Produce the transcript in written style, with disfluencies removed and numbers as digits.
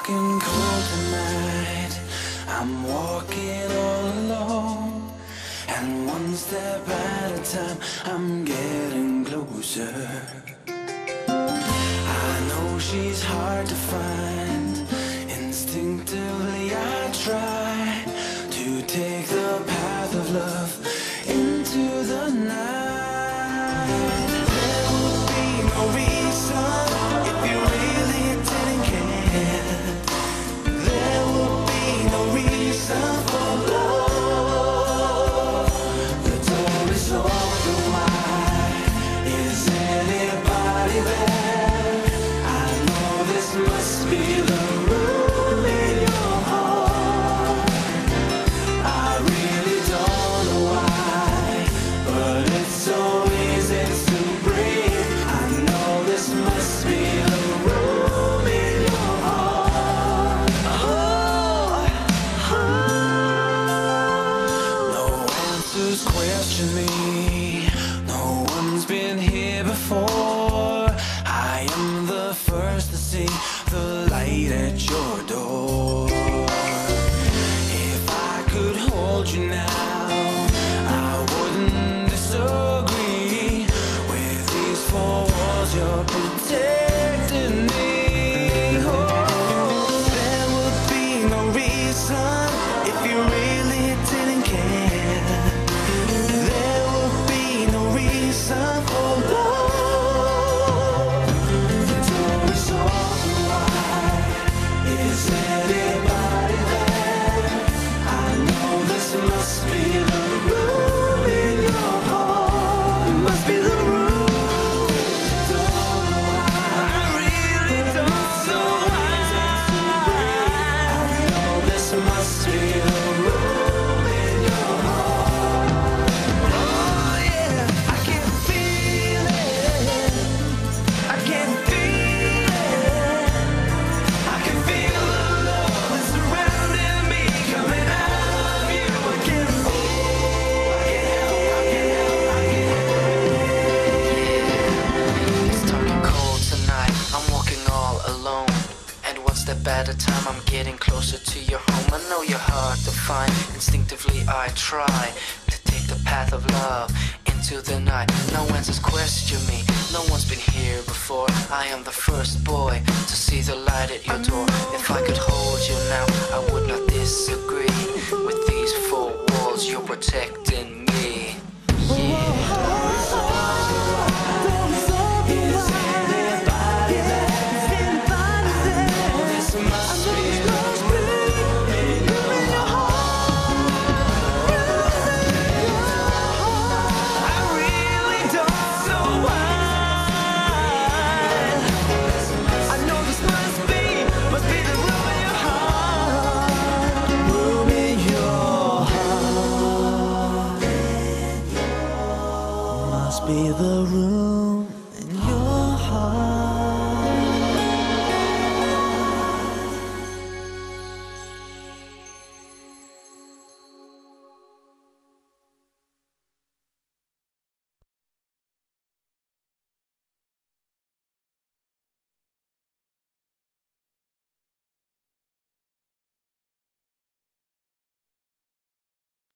talking cold tonight. I'm walking all alone, and one step at a time I'm getting closer. I know she's hard to find. Instinctively I try to take the path of love into the night. There will be no reason if you really didn't care. There will be no reason for love. The door is open wide. Is anybody there? I know this must be the room in your heart. I really don't know why, but it's so easy to breathe. I know this must be the room in your heart. No answers question me. No one's been here before. I am the first to see the light at your door. If I could hold you now, I wouldn't disagree. With these four walls, you're protecting me. Oh, there would be no reason if you really didn't care. There would be no reason for love. The door is open wide. Is anybody there? I know this must be the room in your heart. It must be the room. Don't know why. I really don't know why. I know this must be the room in your heart. Oh yeah, I can feel it. I can feel it. I can feel the love that's surrounding me, coming out of you. I can It's dark and cold tonight, I'm walking all alone, and one step at a time I'm getting closer to your home. I know you're hard to find, instinctively I try to take the path of love into the night. No answers question me, no one's been here before. I am the first boy to see the light at your door. If I could hold you now, I would not